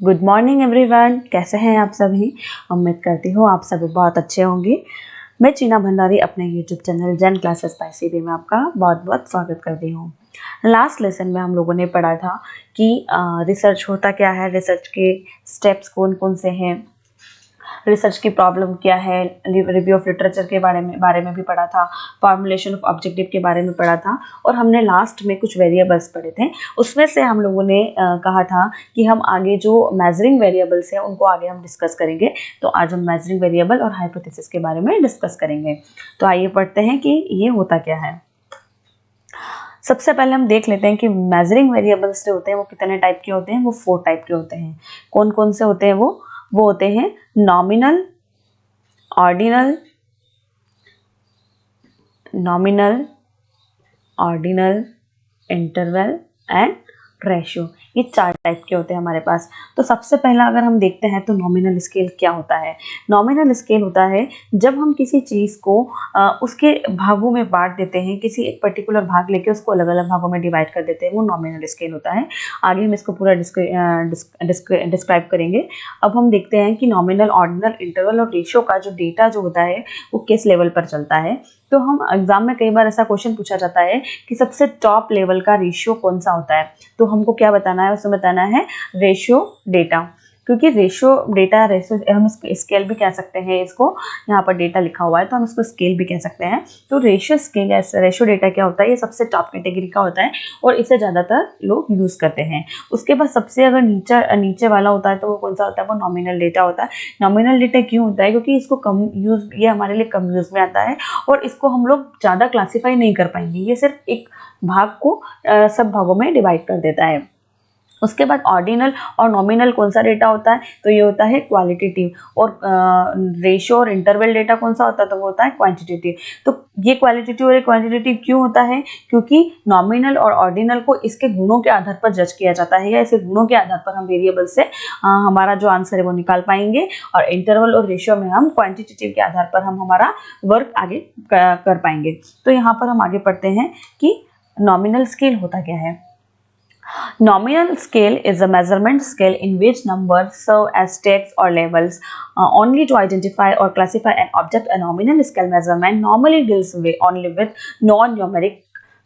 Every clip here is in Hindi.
गुड मॉर्निंग एवरीवन, कैसे हैं आप सभी। उम्मीद करती हूँ आप सभी बहुत अच्छे होंगे। मैं चीना भंडारी अपने YouTube channel Zen classes by CB में आपका बहुत बहुत स्वागत करती हूँ। लास्ट लेसन में हम लोगों ने पढ़ा था कि रिसर्च होता क्या है, रिसर्च के स्टेप्स कौन कौन से हैं, रिसर्च की प्रॉब्लम क्या है, रिव्यू ऑफ लिटरेचर के बारे में भी पढ़ा था, फॉर्मुलेशन ऑफ ऑब्जेक्टिव के बारे में पढ़ा था और हमने लास्ट में कुछ वेरिएबल्स पढ़े थे। उसमें से हम लोगों ने कहा था कि हम आगे जो मेजरिंग वेरिएबल्स हैं उनको आगे हम डिस्कस करेंगे। तो आज हम मेजरिंग वेरिएबल और हाइपोथेसिस के बारे में डिस्कस करेंगे। तो आइए पढ़ते हैं कि ये होता क्या है। सबसे पहले हम देख लेते हैं कि मेजरिंग वेरिएबल्स जो होते हैं वो कितने टाइप के होते हैं। वो 4 टाइप के होते हैं। कौन कौन से होते हैं वो होते हैं nominal, ordinal, interval and ratio. ये 4 टाइप के होते हैं हमारे पास। तो सबसे पहला अगर हम देखते हैं तो नॉमिनल स्केल क्या होता है। नॉमिनल स्केल होता है जब हम किसी चीज़ को उसके भागों में बांट देते हैं, किसी एक पर्टिकुलर भाग लेके उसको अलग अलग भागों में डिवाइड कर देते हैं, वो नॉमिनल स्केल होता है। आगे हम इसको पूरा डिस्क्राइब करेंगे। अब हम देखते हैं कि नॉमिनल, ऑर्डिनल, इंटरवल और रेशियो का जो डेटा जो होता है वो किस लेवल पर चलता है। तो हम एग्जाम में कई बार ऐसा क्वेश्चन पूछा जाता है कि सबसे टॉप लेवल का रेशियो कौन सा होता है। तो हमको क्या बताना है, उसमें बताना है रेशियो डेटा, क्योंकि रेशियो डेटा, हम इसको स्केल भी कह सकते हैं। इसको यहाँ पर डेटा लिखा हुआ है तो हम इसको स्केल भी कह सकते हैं। तो रेशियो स्केल या रेशियो डेटा क्या होता है, ये सबसे टॉप कैटेगरी का होता है और इसे ज़्यादातर लोग यूज़ करते हैं। उसके बाद सबसे अगर नीचे वाला होता है तो वो कौन सा होता है, वो नॉमिनल डेटा होता है। नॉमिनल डेटा क्यों होता है, क्योंकि इसको कम यूज़, ये हमारे लिए कम यूज़ में आता है और इसको हम लोग ज़्यादा क्लासीफाई नहीं कर पाएंगे। ये सिर्फ एक भाग को सब भागों में डिवाइड कर देता है। उसके बाद ऑर्डिनल और नॉमिनल कौन सा डेटा होता है, तो ये होता है क्वालिटेटिव। और रेशियो और इंटरवल डेटा कौन सा होता है, तो वो होता है क्वांटिटेटिव। तो ये क्वालिटेटिव और क्वांटिटेटिव क्यों होता है, क्योंकि नॉमिनल और ऑर्डिनल को इसके गुणों के आधार पर जज किया जाता है, या इसके गुणों के आधार पर हम वेरिएबल से हमारा जो आंसर है वो निकाल पाएंगे। और इंटरवल और रेशियो में हम क्वांटिटेटिव के आधार पर हम हमारा वर्क आगे कर पाएंगे। तो यहाँ पर हम आगे पढ़ते हैं कि नॉमिनल स्केल होता क्या है। Nominal scale is a measurement scale in which numbers serve as tags or labels only to identify or classify an object. A nominal scale measurement normally deals only with non-numeric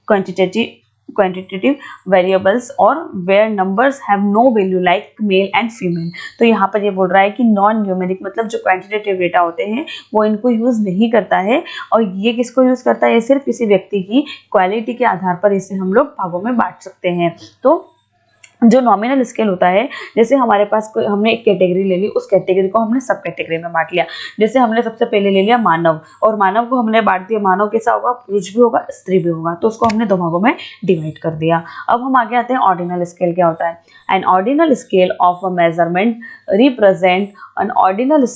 quantitative variables or where numbers have no value like male and female। तो यहाँ पर ये बोल रहा है कि नॉन न्यूमेरिक मतलब जो क्वांटिटेटिव डेटा होते हैं वो इनको यूज़ नहीं करता है। और ये किसको यूज़ करता है, ये सिर्फ किसी व्यक्ति की क्वालिटी के आधार पर इसे हम लोग भागों में बांट सकते हैं। तो जो नॉमिनल स्केल होता है, जैसे हमारे पास कोई, हमने एक कैटेगरी ले ली, उस कैटेगरी को हमने सब कैटेगरी में बांट लिया। जैसे हमने सबसे पहले ले लिया मानव, और मानव को हमने बांट दिया, मानव कैसा होगा, पुरुष भी होगा स्त्री भी होगा, तो उसको हमने 2 भागों में डिवाइड कर दिया। अब हम आगे आते हैं ऑर्डिनल स्केल क्या होता है। An ordinal scale of a measurement represent an ordinal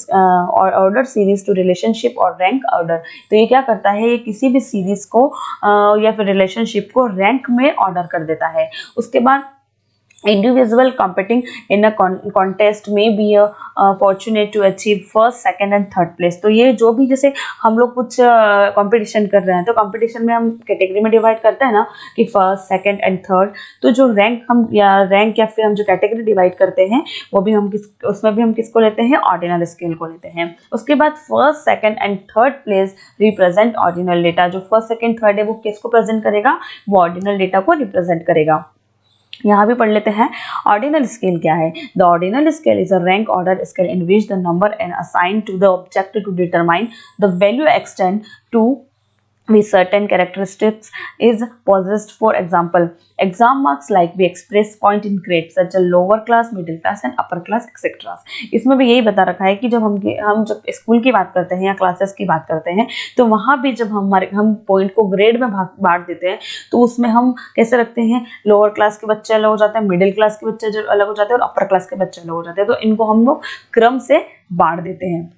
order series to relationship or rank order. तो ये क्या करता है, ये किसी भी सीरीज को या फिर रिलेशनशिप को रैंक में ऑर्डर कर देता है। उसके बाद individual competing in a contest may be fortunate to achieve first, second and third place। तो ये जो भी, जैसे हम लोग कुछ कंपटीशन कर रहे हैं तो कंपटीशन में हम कैटेगरी में डिवाइड करते हैं ना कि फर्स्ट, सेकंड एंड थर्ड। तो जो रैंक या फिर हम जो कैटेगरी डिवाइड करते हैं वो भी हम उसमें भी हम किसको लेते हैं, ऑर्डिनल स्केल को लेते हैं। उसके बाद first, second and third place represent ordinal data. जो फर्स्ट, सेकंड, थर्ड है वो किसको प्रेजेंट करेगा, वो ऑर्डिनल डेटा को रिप्रेजेंट करेगा। यहाँ भी पढ़ लेते हैं ऑर्डिनल स्केल क्या है। The ordinal scale is a rank order scale in which the number and assign to the object to determine the value extend to with certain characteristics is possessed। For example, exam marks like we express point in grades such as lower class, middle class and upper class etc। इसमें भी यही बता रखा है कि जब हम जब स्कूल की बात करते हैं या क्लासेस की बात करते हैं तो वहाँ भी जब हम पॉइंट को ग्रेड में बांट देते हैं तो उसमें हम कैसे रखते हैं, लोअर क्लास के बच्चे अलग हो जाते हैं, मिडिल क्लास के बच्चे अलग हो जाते हैं और अपर क्लास के बच्चे अलग हो जाते हैं। तो इनको हम लोग क्रम से बांट देते हैं।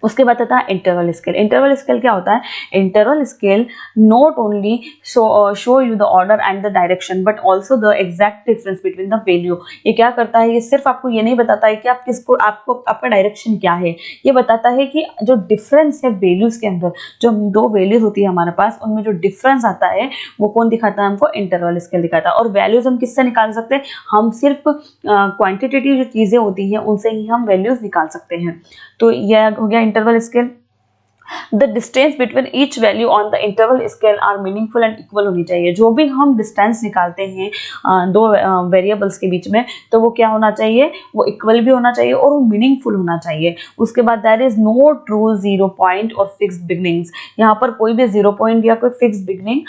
उसके बाद आता है इंटरवल स्केल। इंटरवल स्केल क्या होता है? Interval scale not only show you the order and the direction but also the exact difference between the value. ये क्या करता है? ये सिर्फ आपको ये नहीं बताता है कि आप किसको, आपको आपका डायरेक्शन क्या है, ये बताता है कि जो डिफरेंस है वैल्यूज के अंदर, जो दो वैल्यूज होती है हमारे पास, उनमें जो डिफरेंस आता है वो कौन दिखाता है? हमको इंटरवल स्केल दिखाता है। और वैल्यूज हम किससे निकाल सकते हैं? हम सिर्फ क्वांटिटेटिव जो चीजें होती हैं उनसे ही हम वैल्यूज निकाल सकते हैं। तो यह हो गया interval scale. The distance between each value on the interval scale are meaningful and equal होनी चाहिए। जो भी हम डिस्टेंस निकालते हैं दो वेरिएबल्स के बीच में, तो वो क्या होना चाहिए? वो इक्वल भी होना चाहिए और वो मीनिंगफुल होना चाहिए। उसके बाद there is no true zero point or fixed beginnings. यहाँ पर कोई भी जीरो पॉइंट या कोई फिक्स बिगनिंग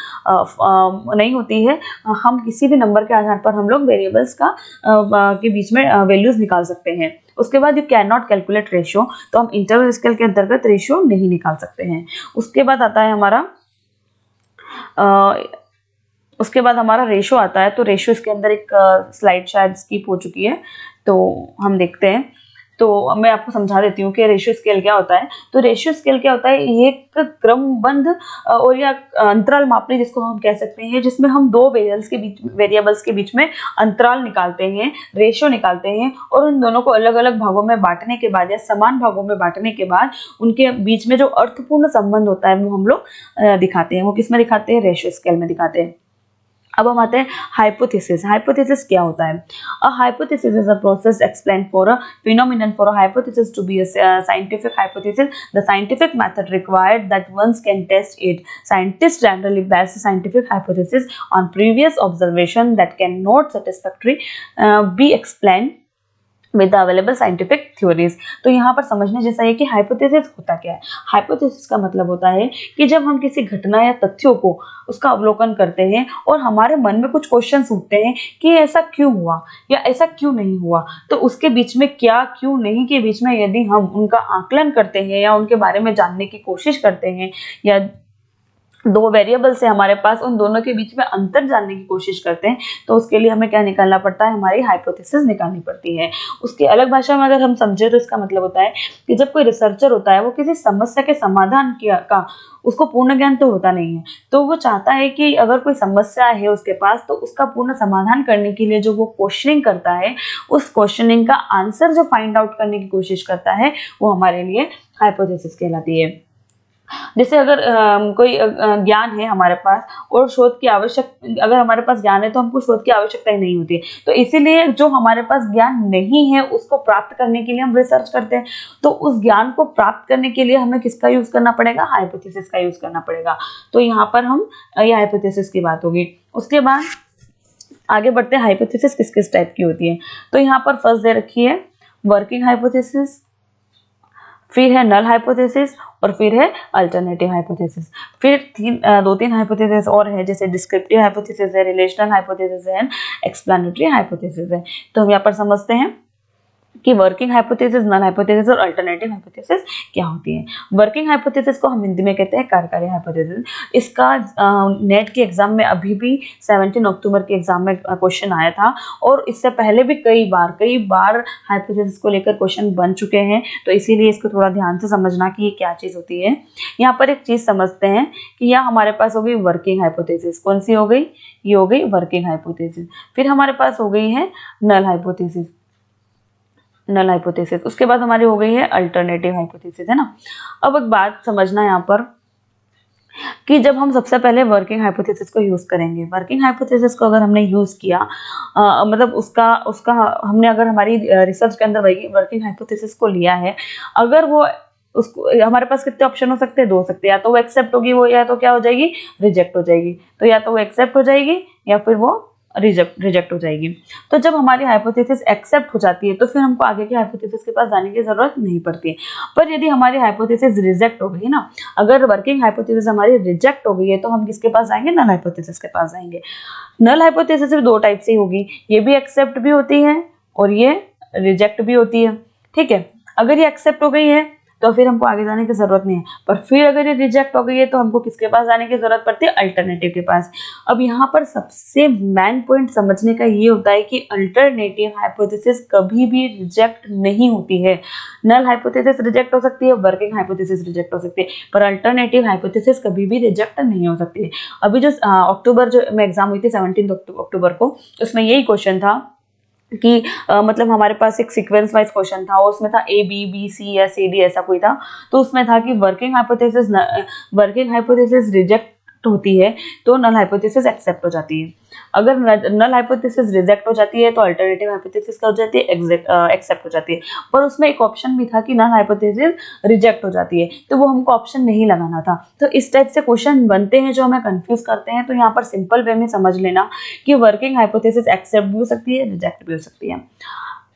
नहीं होती है। हम किसी भी नंबर के आधार पर हम लोग वेरिएबल्स का के बीच में वैल्यूज निकाल सकते हैं। उसके बाद you can not calculate ratio, तो हम इंटरवल स्केल के अंतर्गत रेशियो नहीं निकाल सकते हैं। उसके बाद आता है हमारा उसके बाद हमारा रेशियो आता है। तो रेशियो इसके अंदर एक स्लाइड शायद स्किप हो चुकी है, तो हम देखते हैं। तो मैं आपको समझा देती हूँ कि रेशियो स्केल क्या होता है। तो रेशियो स्केल क्या होता है? ये एक क्रमबद्ध और या अंतराल मापनी जिसको हम कह सकते हैं, जिसमें हम दो वेरिएबल्स के बीच में अंतराल निकालते हैं, रेशियो निकालते हैं, और उन दोनों को अलग अलग भागों में बांटने के बाद या समान भागों में बांटने के बाद उनके बीच में जो अर्थपूर्ण संबंध होता है वो हम लोग दिखाते हैं। वो किस में दिखाते हैं? रेशियो स्केल में दिखाते हैं। अब हम आते हैं हाइपोथेसिस। हाइपोथेसिस क्या होता है? A hypothesis is a process explain for a phenomenon for a hypothesis to be a scientific hypothesis. The scientific method required that one can test it. Scientists generally base scientific hypothesis on previous observation that cannot satisfactorily be explained with the available scientific theories. तो यहाँ पर समझने जैसा है कि हाइपोथेसिस होता क्या है। हाइपोथेसिस का मतलब होता है कि जब हम किसी घटना या तथ्यों को उसका अवलोकन करते हैं और हमारे मन में कुछ क्वेश्चन उठते हैं कि ऐसा क्यों हुआ या ऐसा क्यों नहीं हुआ, तो उसके बीच में क्या क्यों नहीं के बीच में यदि हम उनका आकलन करते हैं या उनके बारे में जानने की कोशिश करते हैं, या दो वेरिएबल से हमारे पास उन दोनों के बीच में अंतर जानने की कोशिश करते हैं, तो उसके लिए हमें क्या निकालना पड़ता है? हमारी हाइपोथेसिस निकालनी पड़ती है। उसकी अलग भाषा में अगर हम समझे तो इसका मतलब होता है कि जब कोई रिसर्चर होता है वो किसी समस्या के समाधान का उसको पूर्ण ज्ञान तो होता नहीं है, तो वो चाहता है कि अगर कोई समस्या है उसके पास तो उसका पूर्ण समाधान करने के लिए जो वो क्वेश्चनिंग करता है, उस क्वेश्चनिंग का आंसर जो फाइंड आउट करने की कोशिश करता है, वो हमारे लिए हाइपोथेसिस कहलाती है। जैसे अगर कोई ज्ञान है हमारे पास और शोध की अगर हमारे पास ज्ञान है तो हमको शोध की आवश्यकता ही नहीं होती है, तो इसीलिए जो हमारे पास ज्ञान नहीं है उसको प्राप्त करने के लिए हम रिसर्च करते हैं। तो उस ज्ञान को प्राप्त करने के लिए हमें किसका यूज करना पड़ेगा? हाइपोथेसिस का यूज करना पड़ेगा। तो यहाँ पर हम ये हाइपोथेसिस की बात होगी। उसके बाद आगे बढ़ते हैं, हाइपोथेसिस किस किस टाइप की होती है। तो यहाँ पर फर्स्ट दे रखी है वर्किंग हाइपोथेसिस, फिर है नल हाइपोथेसिस, और फिर है अल्टरनेटिव हाइपोथेसिस। फिर दो तीन हाइपोथेसिस और है, जैसे डिस्क्रिप्टिव हाइपोथेसिस है, रिलेशनल हाइपोथेसिस है, एक्सप्लेनेटरी हाइपोथेसिस है। तो हम यहाँ पर समझते हैं कि वर्किंग हाइपोथेसिस, नल हाइपोथेसिस और अल्टरनेटिव हाइपोथेसिस क्या होती है। वर्किंग हाइपोथेसिस को हम हिंदी में कहते हैं कार्यकारी हाइपोथेसिस। इसका नेट के एग्जाम में अभी भी 17 अक्टूबर के एग्जाम में क्वेश्चन आया था, और इससे पहले भी कई बार हाइपोथेसिस को लेकर क्वेश्चन बन चुके हैं, तो इसीलिए इसको थोड़ा ध्यान से समझना कि ये क्या चीज़ होती है। यहाँ पर एक चीज़ समझते हैं कि यहाँ हमारे पास हो गई वर्किंग हाइपोथेसिस। कौन सी हो गई? ये हो गई वर्किंग हाइपोथेसिस। फिर हमारे पास हो गई है नल हाइपोथेसिस, नल हाइपोथेसिस। उसके बाद हमारी हो गई है अल्टरनेटिव हाइपोथेसिस, है ना। अब एक बात समझना यहाँ पर कि जब हम सबसे पहले वर्किंग हाइपोथेसिस को यूज करेंगे, वर्किंग हाइपोथेसिस को अगर हमने यूज किया मतलब उसका हमने अगर हमारी रिसर्च के अंदर वर्किंग हाइपोथेसिस को लिया है, अगर वो उसको हमारे पास कितने ऑप्शन हो सकते हैं? दो सकते हैं, या तो वो एक्सेप्ट होगी, वो या तो क्या हो जाएगी? रिजेक्ट हो जाएगी। तो या तो वो एक्सेप्ट हो जाएगी या फिर वो रिजेक्ट हो जाएगी। तो जब हमारी हाइपोथेसिस एक्सेप्ट हो जाती है तो फिर हमको आगे के हाइपोथेसिस के पास जाने की जरूरत नहीं पड़ती है। पर यदि हमारी हाइपोथेसिस रिजेक्ट हो गई ना, अगर वर्किंग हाइपोथेसिस हमारी रिजेक्ट हो गई है, तो हम किसके पास जाएंगे? नल हाइपोथेसिस के पास जाएंगे। नल हाइपोथेसिस भी दो टाइप से होगी, ये भी एक्सेप्ट भी होती है और ये रिजेक्ट भी होती है। ठीक है, अगर ये एक्सेप्ट हो गई है तो फिर हमको आगे जाने की जरूरत नहीं है। पर फिर अगर ये रिजेक्ट हो गई है तो हमको किसके पास जाने की जरूरत पड़ती है, अल्टरनेटिव के पास। अब यहाँ पर सबसे मेन पॉइंट समझने का ये होता है कि अल्टरनेटिव हाइपोथेसिस कभी भी रिजेक्ट नहीं होती है। नल हाइपोथेसिस रिजेक्ट हो सकती है, वर्किंग हाइपोथेसिस रिजेक्ट हो सकती है, पर अल्टरनेटिव हाइपोथेसिस कभी भी रिजेक्ट नहीं हो सकती है। अभी जो अक्टूबर जो में एग्जाम हुई थी 17 अक्टूबर को, उसमें यही क्वेश्चन था कि मतलब हमारे पास एक सीक्वेंस वाइज क्वेश्चन था, उसमें था ए बी बी सी या सी डी ऐसा कोई था। तो उसमें था कि वर्किंग हाइपोथेसिस रिजेक्ट होती है तो नल हाइपोथेसिस एक्सेप्ट हो जाती है। अगर नल हाइपोथेसिस रिजेक्ट हो जाती है तो अल्टरनेटिव हाइपोथेसिस क्या हो जाती है, एक्सेप्ट हो जाती है। पर उसमें एक ऑप्शन भी था कि नल हाइपोथेसिस रिजेक्ट हो जाती है, तो वो हमको ऑप्शन नहीं लगाना था। तो इस टाइप से क्वेश्चन बनते हैं जो हमें कंफ्यूज करते हैं। तो यहाँ पर सिंपल वे में समझ लेना कि वर्किंग हाइपोथेसिस एक्सेप्ट भी हो सकती है, रिजेक्ट भी हो सकती है।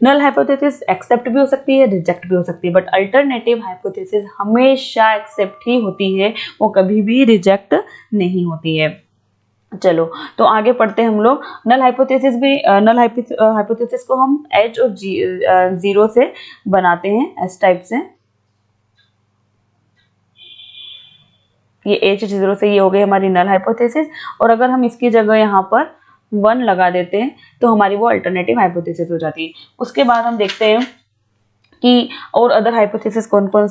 नल हाइपोथेसिस एक्सेप्ट भी हो सकती है, रिजेक्ट भी हो सकती है, बट अल्टरनेटिव हाइपोथेसिस हमेशा एक्सेप्ट ही होती है, वो कभी भी रिजेक्ट नहीं होती है। चलो तो आगे पढ़ते हैं हम लोग। नल हाइपोथेसिस को हम एच और जीरो से बनाते हैं, एस टाइप से। ये एच जीरो से ये हो गई हमारी नल हाइपोथेसिस, और अगर हम इसकी जगह यहाँ पर 1 लगा देते हैं तो हमारी वो अल्टरनेटिव हाइपोथेसिस हो जाती है। उसके बाद हम देखते हैं कि और अदर हाइपोथेसिस कौन कौन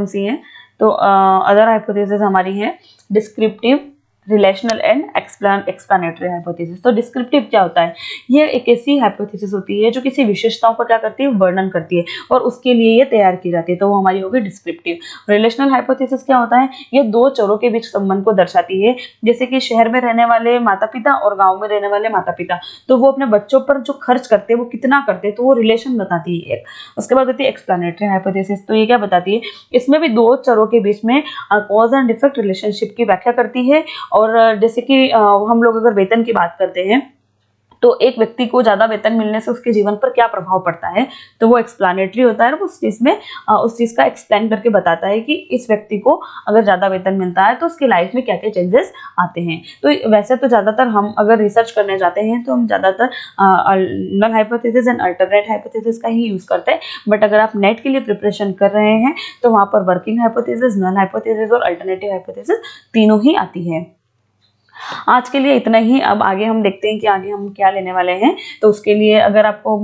सी है। तो अदर हाइपोथेसिस हमारी है descriptive, relational and explanatory hypothesis. तो डिस्क्रिप्टिव क्या होता है, ये एक ऐसी हाइपोथेसिस होती है जो किसी विशेषताओं को क्या करती है, वर्णन करती है, और उसके लिए ये तैयार की जाती है, तो वो हमारी होगी डिस्क्रिप्टिव। रिलेशनल हाइपोथेसिस क्या होता है, ये दो चरों के बीच संबंध को दर्शाती है, जैसे कि शहर में रहने वाले माता पिता और गाँव में रहने वाले माता पिता, तो वो अपने बच्चों पर जो खर्च करते हैं वो कितना करते हैं, तो वो रिलेशन बताती है। उसके बाद होती है एक्सप्लेनेटरी हाइपोथेसिस। तो ये क्या बताती है, इसमें भी दो चरों के बीच में कॉज एंड इफेक्ट रिलेशनशिप की व्याख्या करती है। और जैसे कि हम लोग अगर वेतन की बात करते हैं तो एक व्यक्ति को ज्यादा वेतन मिलने से उसके जीवन पर क्या प्रभाव पड़ता है, तो वो एक्सप्लेनेटरी होता है, और उस चीज में उस चीज का एक्सप्लेन करके बताता है कि इस व्यक्ति को अगर ज्यादा वेतन मिलता है तो उसकी लाइफ में क्या क्या चेंजेस आते हैं। तो वैसे तो ज्यादातर हम अगर रिसर्च करने जाते हैं तो हम ज्यादातर null hypothesis and alternate hypothesis का ही यूज करते हैं, बट अगर आप नेट के लिए प्रिपरेशन कर रहे हैं तो वहां पर वर्किंग हाइपोथेसिस, नल हाइपोथेसिस और अल्टरनेटिव हाइपोथेसिस तीनों ही आती है। आज के लिए इतना ही। अब आगे हम देखते हैं कि आगे हम क्या लेने वाले हैं। तो उसके लिए अगर आपको